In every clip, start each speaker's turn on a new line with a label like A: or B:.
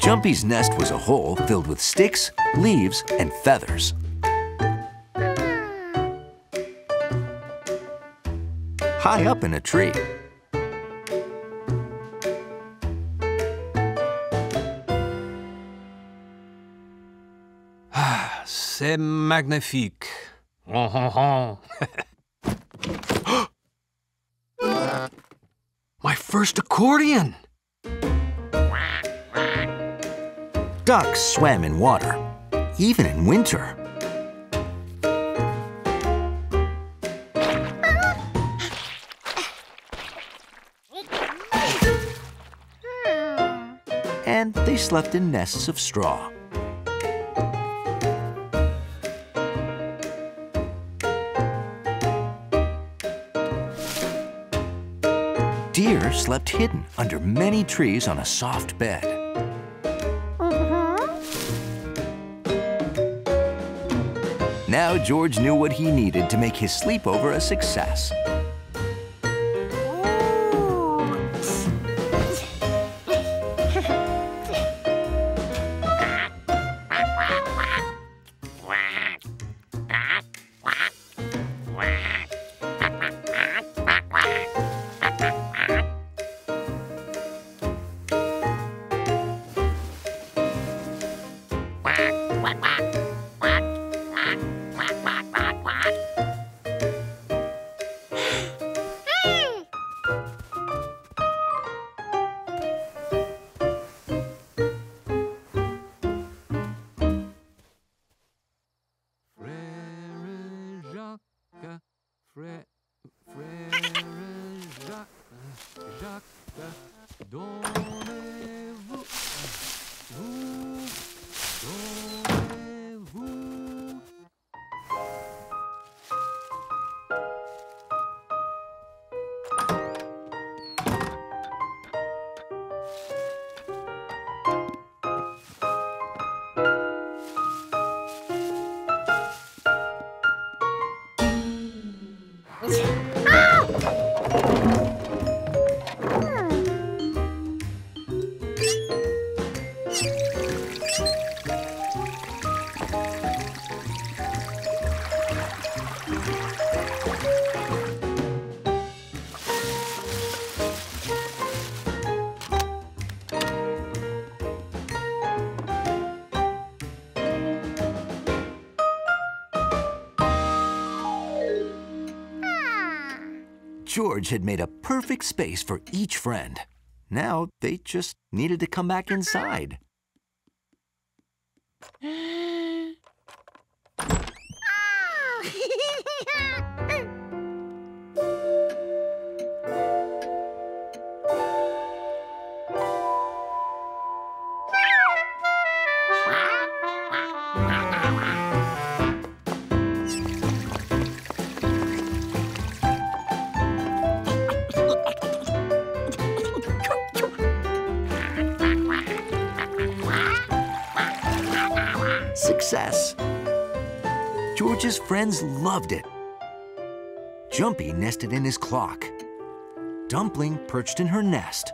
A: Jumpy's nest was a hole filled with sticks, leaves, and feathers. High up in a tree.
B: C'est magnifique. My first accordion!
A: Ducks swam in water, even in winter. And they slept in nests of straw. Deer slept hidden under many trees on a soft bed. Now George knew what he needed to make his sleepover a success. George had made a perfect space for each friend. Now they just needed to come back inside. Success. George's friends loved it. Jumpy nested in his clock. Dumpling perched in her nest.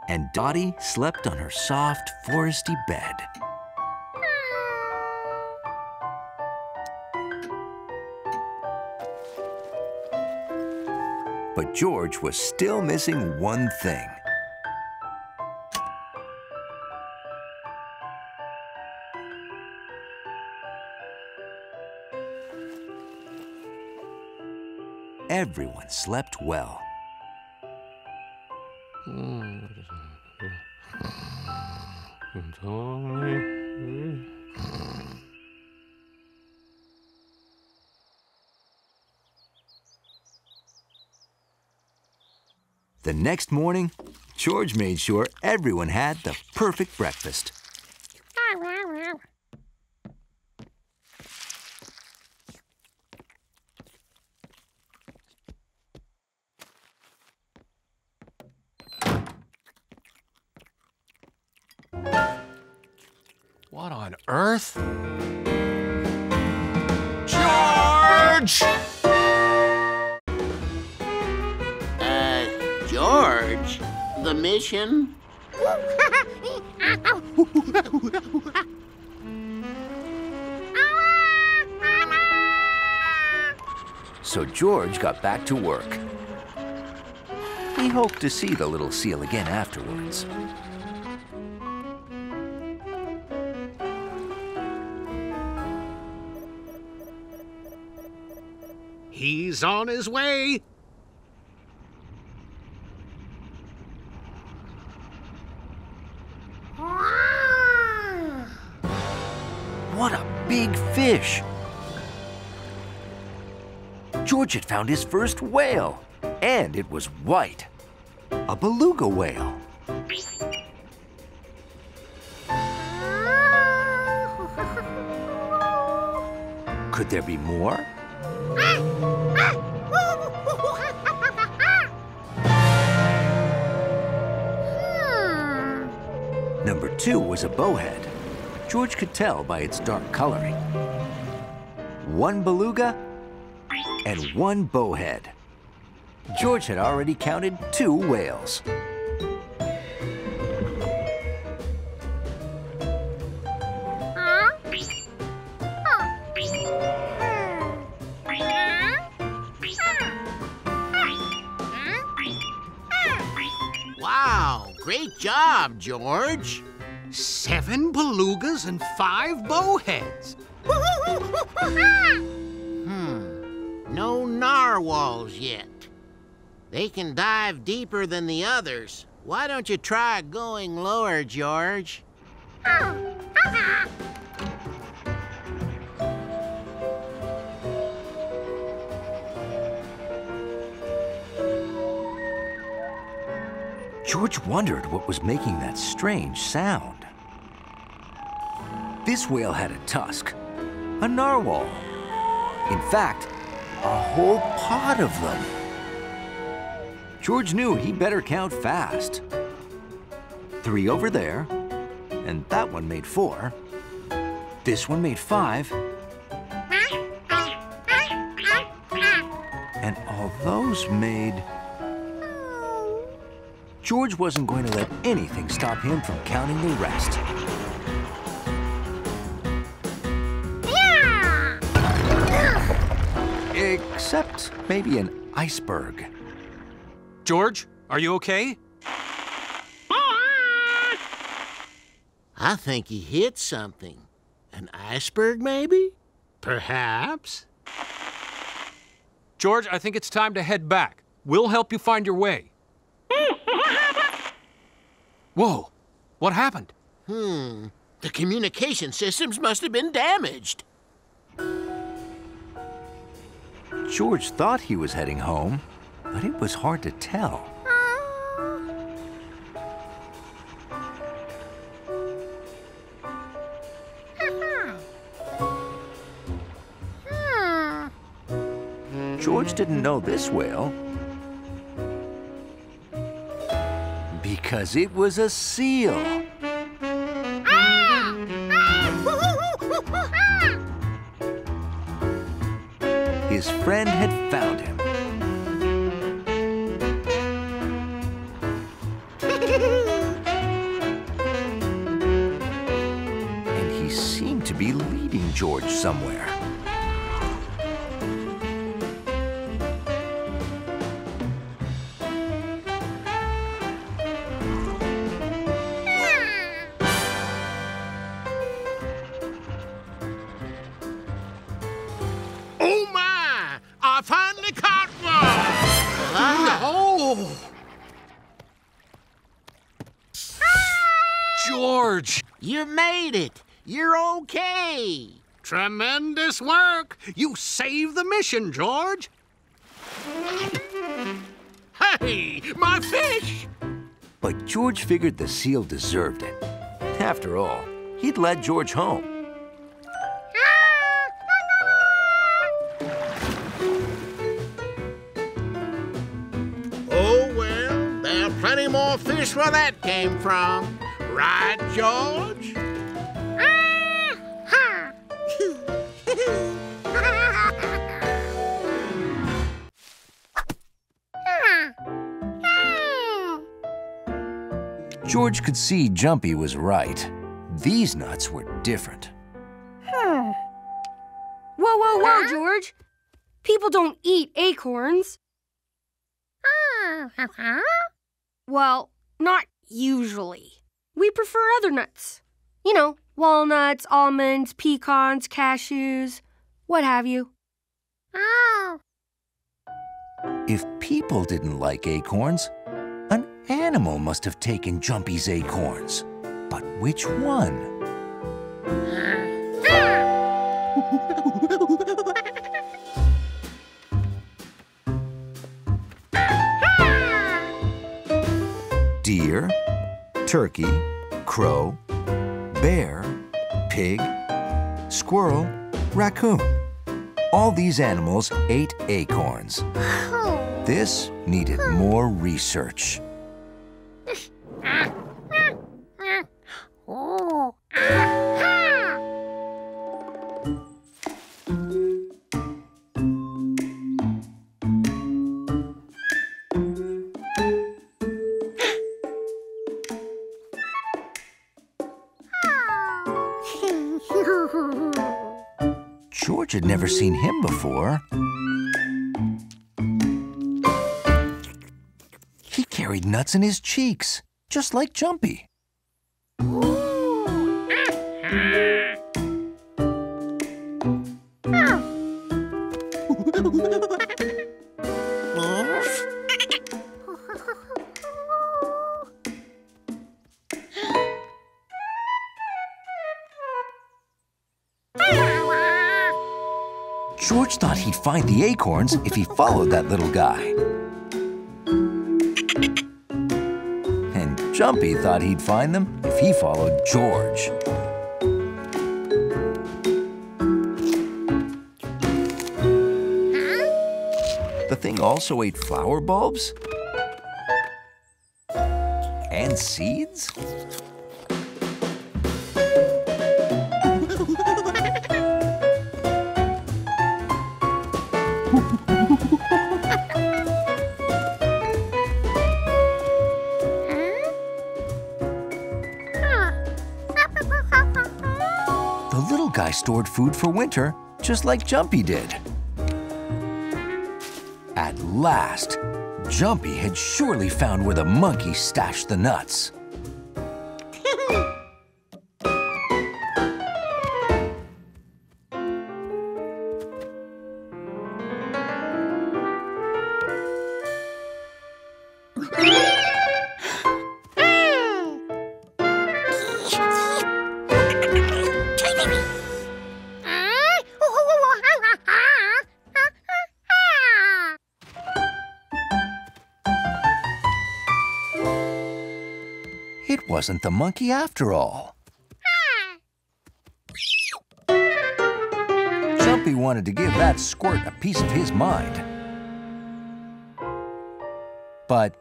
A: And Dottie slept on her soft, foresty bed. But George was still missing one thing. Everyone slept well. The next morning, George made sure everyone had the perfect breakfast.
B: What on earth? George!
C: George, the mission?
A: So George got back to work. He hoped to see the little seal again afterwards.
C: He's on his way.
A: What a big fish! George had found his first whale, and it was white. A beluga whale. Could there be more? Number 2 was a bowhead. George could tell by its dark coloring. 1 beluga and 1 bowhead. George had already counted 2 whales.
D: Wow, great job, George.
C: 7 belugas and 5 bowheads.
D: No narwhals yet. They can dive deeper than the others. Why don't you try going lower, George?
A: George wondered what was making that strange sound. This whale had a tusk, a narwhal. In fact, a whole pod of them. George knew he'd better count fast. 3 over there, and that one made 4. This one made 5. And all those made... George wasn't going to let anything stop him from counting the rest. Except maybe an iceberg.
B: George, are you okay?
D: I think he hit something. An iceberg, maybe?
C: Perhaps. George, I think it's time to head back. We'll help you find your way. Whoa, what happened?
D: The communication systems must have been damaged.
A: George thought he was heading home, but it was hard to tell. George didn't know this whale because it was a seal. His friend had found him. And he seemed to be leading George somewhere.
D: I finally caught one!
B: George!
D: You made it! You're okay!
C: Tremendous work! You saved the mission, George!
D: Hey, my fish!
A: But George figured the seal deserved it. After all, he'd led George home.
D: Oh, well, there are plenty more fish where that came from. Right, George?
A: George could see Jumpy was right. These nuts were different.
E: Whoa, whoa, whoa, George. People don't eat acorns. Well, not usually. We prefer other nuts. You know, walnuts, almonds, pecans, cashews, what have you.
A: If people didn't like acorns, an animal must have taken Jumpy's acorns. But which one? Deer, turkey, crow, bear, pig, squirrel, raccoon. All these animals ate acorns. This needed more research. George had never seen him before. He carried nuts in his cheeks, just like Jumpy. George thought he'd find the acorns if he followed that little guy. And Jumpy thought he'd find them if he followed George. The thing also ate flower bulbs and seeds. The little guy stored food for winter, just like Jumpy did. At last, Jumpy had surely found where the monkey stashed the nuts. It wasn't the monkey after all. Jumpy wanted to give that squirt a piece of his mind. But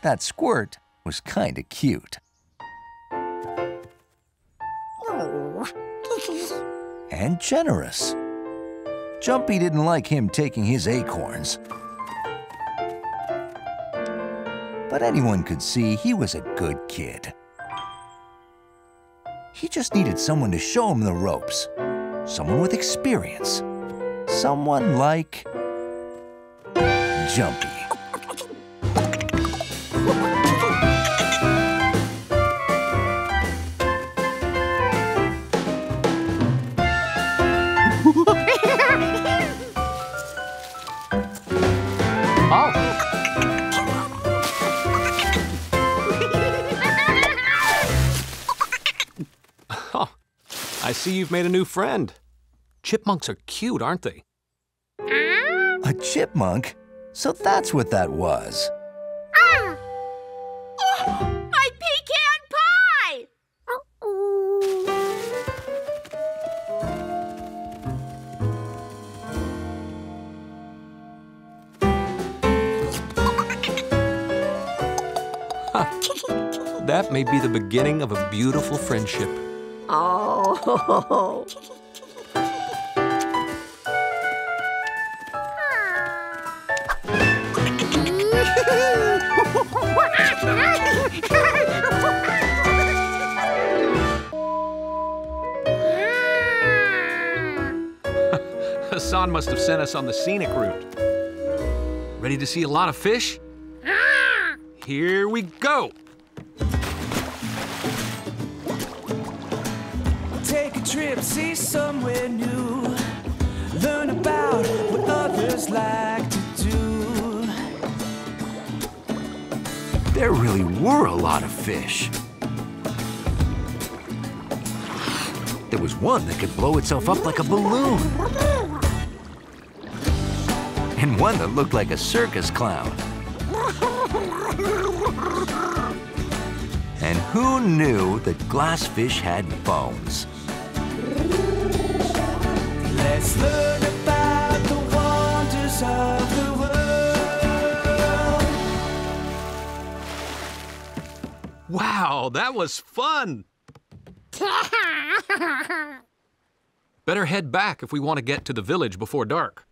A: that squirt was kinda cute. And generous. Jumpy didn't like him taking his acorns. But anyone could see he was a good kid. He just needed someone to show him the ropes. Someone with experience. Someone like Jumpy.
B: I see you've made a new friend. Chipmunks are cute, aren't they?
A: A chipmunk? So that's what that was.
E: My pecan pie!
B: That may be the beginning of a beautiful friendship.
E: Oh.
B: Ron must have sent us on the scenic route. Ready to see a lot of fish? Here we go.
F: Take a trip, see somewhere new. Learn about what others like to do.
A: There really were a lot of fish. There was one that could blow itself up like a balloon. And one that looked like a circus clown. And who knew that glassfish had bones?
F: Let's learn about the wonders of the world.
B: Wow, that was fun. Better head back if we want to get to the village before dark.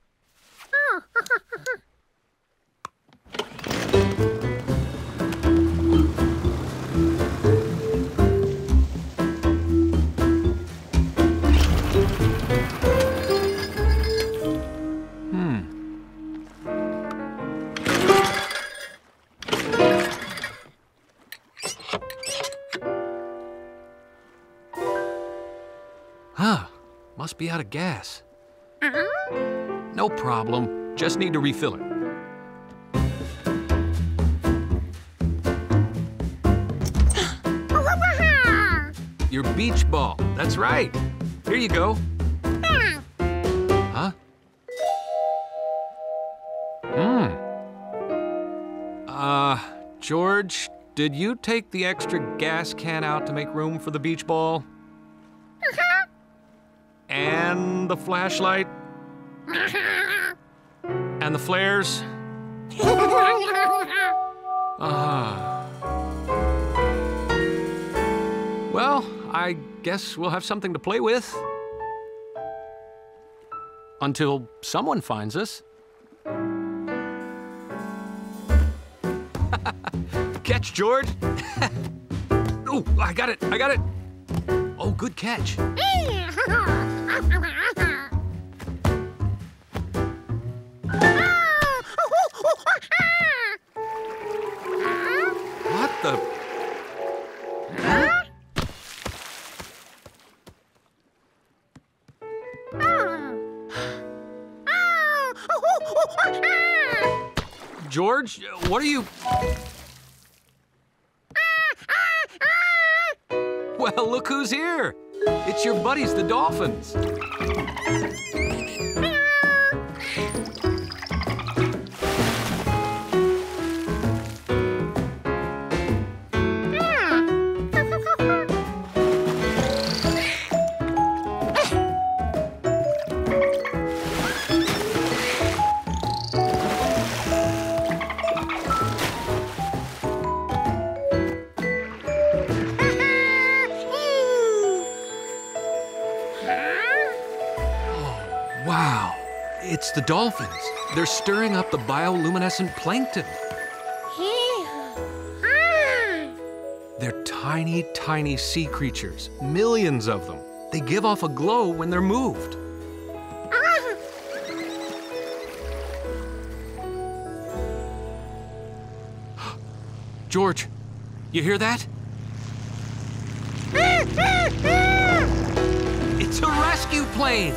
B: Must be out of gas. No problem. Just need to refill it. Your beach ball. That's right. Here you go. Huh? George, did you take the extra gas can out to make room for the beach ball? And the flashlight? And the flares? Well, I guess we'll have something to play with. Until someone finds us. Catch, George! Oh, I got it! Oh, good catch. What the? George, what are you? Well, look who's here. It's your buddies, the dolphins. Wow, it's the dolphins. They're stirring up the bioluminescent plankton. They're tiny, tiny sea creatures, millions of them. They give off a glow when they're moved. George, you hear that? It's a rescue plane!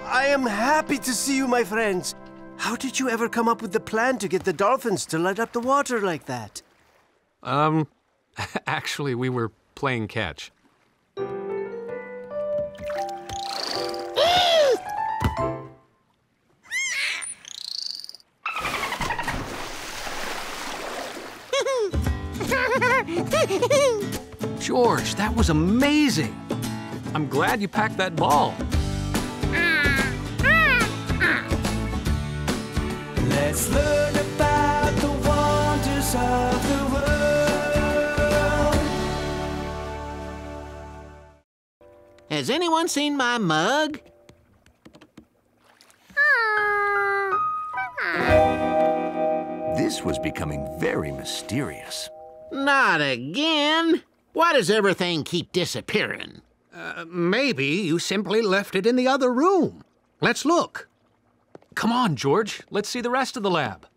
G: I am happy to see you, my friends. How did you ever come up with the plan to get the dolphins to light up the water like that?
B: Actually, we were playing catch. George, that was amazing. I'm glad you packed that ball.
F: Let's learn about the wonders of the world.
D: Has anyone seen my mug?
A: This was becoming very mysterious.
D: Not again. Why does everything keep disappearing?
C: Maybe you simply left it in the other room. Let's look.
B: Come on, George. Let's see the rest of the lab.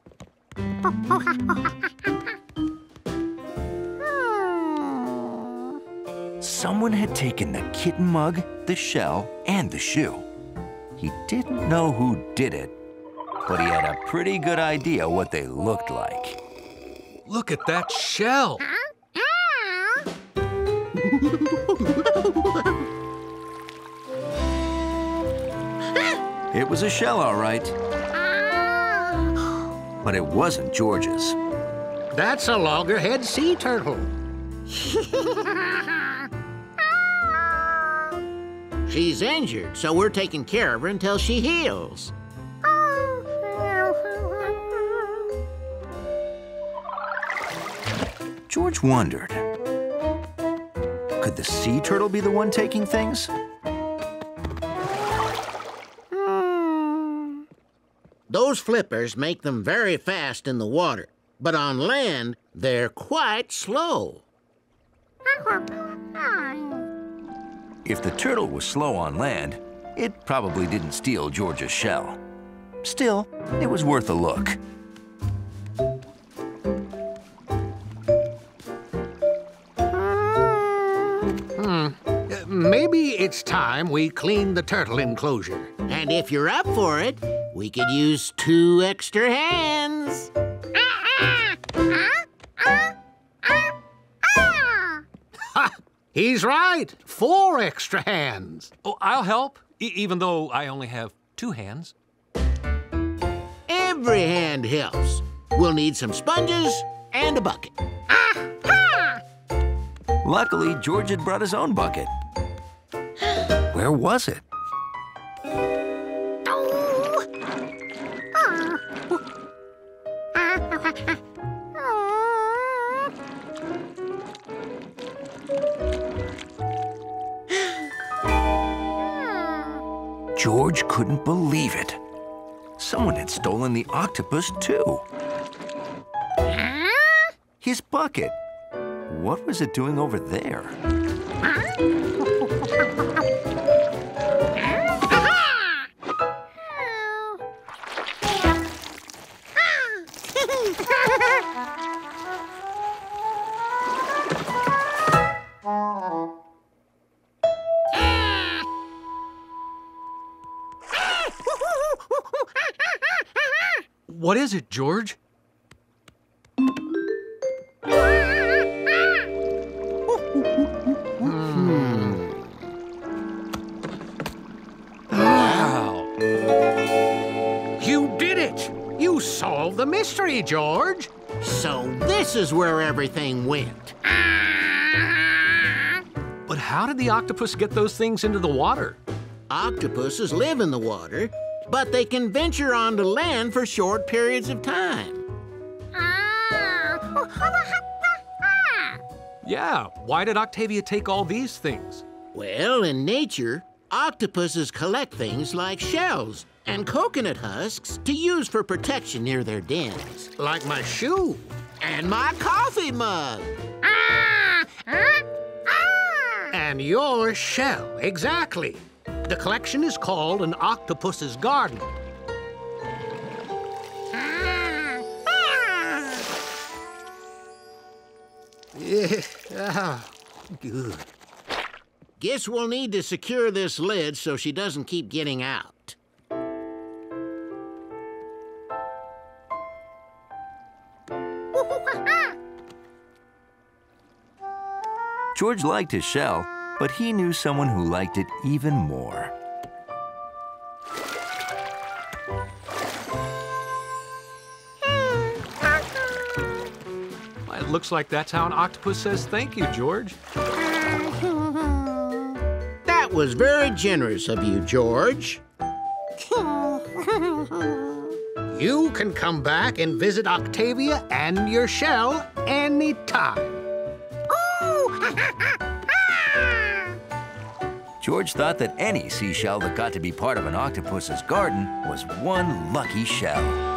A: Someone had taken the kitten mug, the shell, and the shoe. He didn't know who did it, but he had a pretty good idea what they looked like.
B: Look at that shell.
A: It was a shell, all right. But it wasn't George's.
C: That's a loggerhead sea turtle.
D: She's injured, so we're taking care of her until she heals.
A: George wondered, could the sea turtle be the one taking things?
D: Those flippers make them very fast in the water, but on land, they're quite slow.
A: If the turtle was slow on land, it probably didn't steal George's shell. Still, it was worth a look.
C: Maybe it's time we clean the turtle enclosure.
D: And if you're up for it, we could use 2 extra hands.
C: Ha! He's right. 4 extra hands.
B: Oh, I'll help, even though I only have 2 hands.
D: Every hand helps. We'll need some sponges and a bucket.
A: Luckily, George had brought his own bucket. Where was it? George couldn't believe it. Someone had stolen the octopus, too. His bucket. What was it doing over there?
B: What is it, George? Wow.
C: You did it! You solved the mystery, George.
D: So this is where everything went.
B: But how did the octopus get those things into the water?
D: Octopuses live in the water, but they can venture onto land for short periods of time.
B: Yeah, why did Octavia take all these things?
D: Well, in nature, octopuses collect things like shells and coconut husks to use for protection near their dens.
C: Like my shoe.
D: And my coffee mug.
C: And your shell, exactly. The collection is called an octopus's garden. Good.
D: Guess we'll need to secure this lid so she doesn't keep getting out.
A: George liked his shell, but he knew someone who liked it even more.
B: Well, it looks like that's how an octopus says thank you, George.
D: That was very generous of you, George.
C: You can come back and visit Octavia and your shell anytime.
A: George thought that any seashell that got to be part of an octopus's garden was one lucky shell.